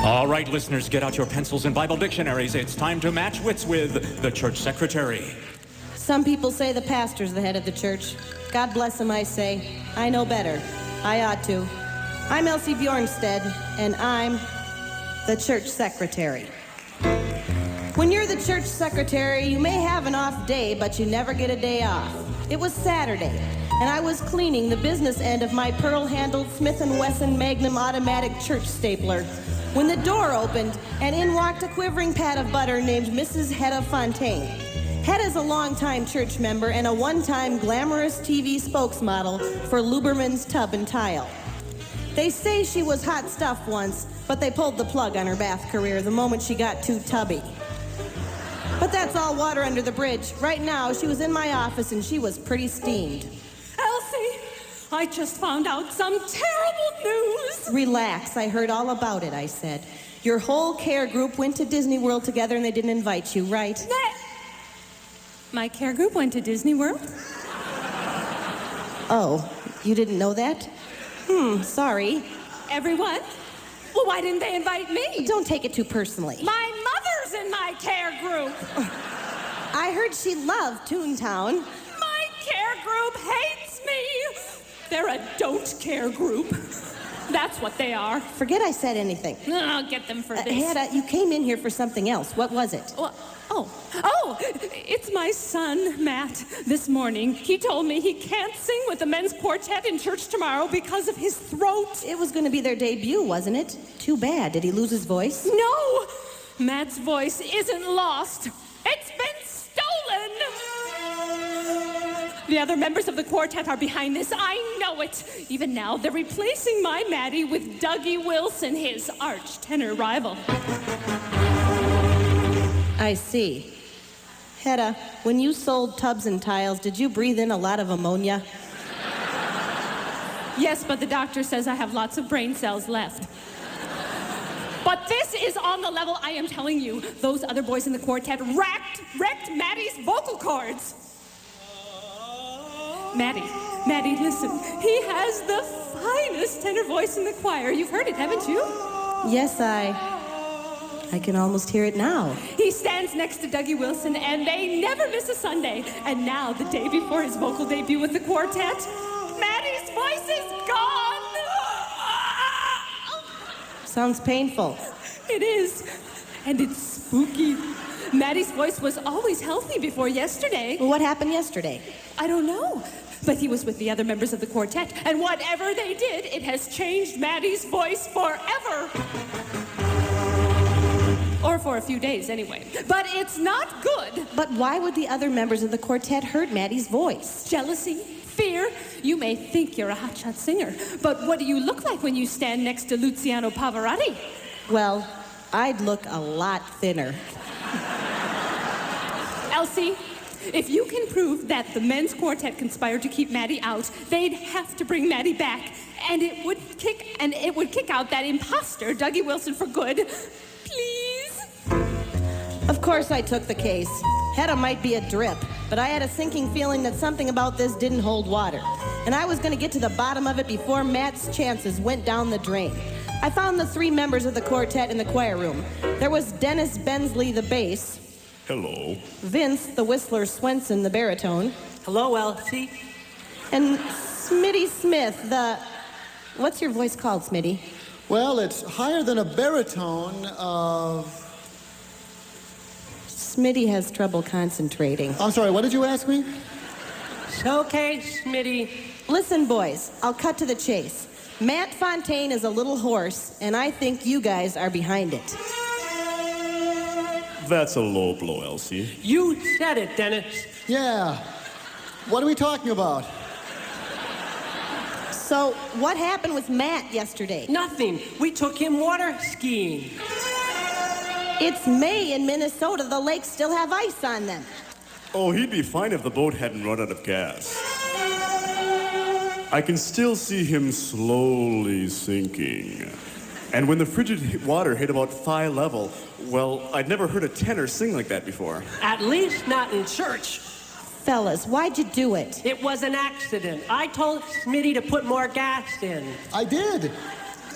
All right, listeners, get out your pencils and Bible dictionaries. It's time to match wits with the church secretary. Some people say the pastor's the head of the church. God bless him, I say. I know better. I ought to. I'm Elsie Bjornstead, and I'm the church secretary. When you're the church secretary, you may have an off day, but you never get a day off. It was Saturday, and I was cleaning the business end of my pearl-handled Smith & Wesson Magnum automatic church stapler when the door opened, and in walked a quivering pat of butter named Mrs. Hedda Fontaine. Hedda's a longtime church member and a one-time glamorous TV spokesmodel for Luberman's Tub and Tile. They say she was hot stuff once, but they pulled the plug on her bath career the moment she got too tubby. But that's all water under the bridge. Right now, she was in my office and she was pretty steamed. Elsie, I just found out some terrible news. Relax, I heard all about it, I said. Your whole care group went to Disney World together and they didn't invite you, right? My care group went to Disney World? Oh, you didn't know that? Sorry. Everyone? Well, why didn't they invite me? Don't take it too personally. My mother's in my care group. I heard she loved Toontown. My care group hates me. They're a don't care group. That's what they are. Forget I said anything. I'll get them for this. Hedda, you came in here for something else. What was it? It's my son, Matt. This morning, he told me he can't sing with the men's quartet in church tomorrow because of his throat. It was going to be their debut, wasn't it? Too bad. Did he lose his voice? No! Matt's voice isn't lost. It's been stolen! The other members of the quartet are behind this. I know it. Even now, they're replacing my Maddie with Dougie Wilson, his arch tenor rival. I see. Hedda, when you sold tubs and tiles, did you breathe in a lot of ammonia? Yes, but the doctor says I have lots of brain cells left. But this is on the level, I am telling you. Those other boys in the quartet wrecked Maddie's vocal cords. Maddie, listen. He has the finest tenor voice in the choir. You've heard it, haven't you? Yes, I can almost hear it now. He stands next to Dougie Wilson, and they never miss a Sunday. And now, the day before his vocal debut with the quartet, Maddie's voice is gone! Sounds painful. It is. And it's spooky. Maddie's voice was always healthy before yesterday. What happened yesterday? I don't know. But he was with the other members of the quartet, and whatever they did, it has changed Maddie's voice forever. Or for a few days, anyway. But it's not good. But why would the other members of the quartet hurt Maddie's voice? Jealousy, fear. You may think you're a hotshot singer, but what do you look like when you stand next to Luciano Pavarotti? Well, I'd look a lot thinner. Elsie, if you can prove that the men's quartet conspired to keep Maddie out, they'd have to bring Maddie back, and it would kick out that imposter, Dougie Wilson, for good. Please? Of course I took the case. Hedda might be a drip, but I had a sinking feeling that something about this didn't hold water. And I was going to get to the bottom of it before Matt's chances went down the drain. I found the 3 members of the quartet in the choir room. There was Dennis Bensley, the bass. Hello. Vince, the whistler Swenson, the baritone. Hello, Elsie. And Smitty Smith, the... What's your voice called, Smitty? Well, it's higher than a baritone of... Smitty has trouble concentrating. I'm sorry, what did you ask me? It's okay, Smitty. Listen, boys, I'll cut to the chase. Matt Fontaine is a little hoarse, and I think you guys are behind it. That's a low blow, Elsie. You said it, Dennis. Yeah. What are we talking about? So, what happened with Matt yesterday? Nothing. We took him water skiing. It's May in Minnesota. The lakes still have ice on them. Oh, he'd be fine if the boat hadn't run out of gas. I can still see him slowly sinking. And when the frigid water hit about thigh level, well, I'd never heard a tenor sing like that before. At least not in church. Fellas, why'd you do it? It was an accident. I told Smitty to put more gas in. I did.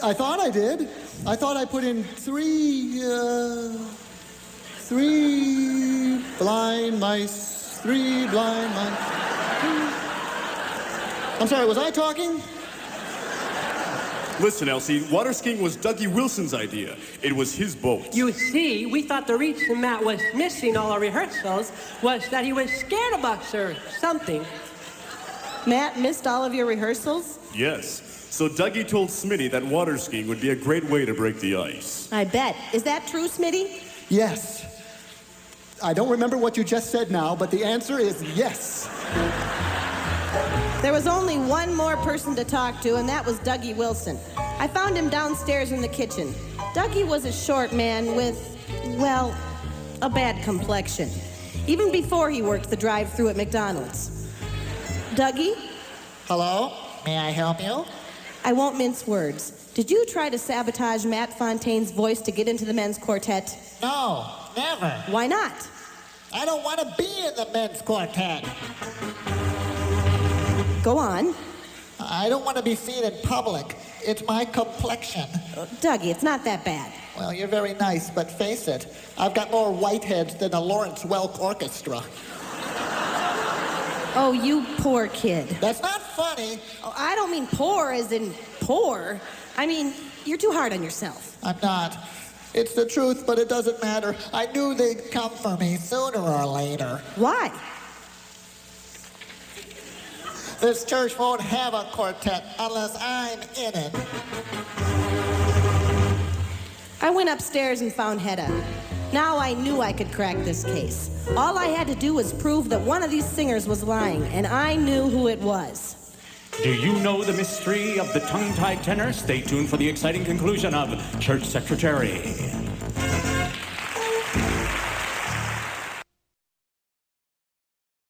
I thought I did. I thought I put in three blind mice. I'm sorry, was I talking? Listen, Elsie, water skiing was Dougie Wilson's idea. It was his boat. You see, we thought the reason Matt was missing all our rehearsals was that he was scared of us or something. Matt missed all of your rehearsals? Yes. So Dougie told Smitty that water skiing would be a great way to break the ice. I bet. Is that true, Smitty? Yes. I don't remember what you just said now, but the answer is yes. There was only one more person to talk to, and that was Dougie Wilson. I found him downstairs in the kitchen. Dougie was a short man with, well, a bad complexion. Even before he worked the drive-thru at McDonald's. Dougie? Hello? May I help you? I won't mince words. Did you try to sabotage Matt Fontaine's voice to get into the men's quartet? No, never. Why not? I don't want to be in the men's quartet. Go on. I don't want to be seen in public. It's my complexion. Dougie, it's not that bad. Well, you're very nice, but face it, I've got more whiteheads than a Lawrence Welk orchestra. Oh, you poor kid. That's not funny. Oh, I don't mean poor as in poor. I mean, you're too hard on yourself. I'm not. It's the truth, but it doesn't matter. I knew they'd come for me sooner or later. Why? This church won't have a quartet unless I'm in it. I went upstairs and found Hedda. Now I knew I could crack this case. All I had to do was prove that one of these singers was lying, and I knew who it was. Do you know the mystery of the tongue-tied tenor? Stay tuned for the exciting conclusion of Church Secretary.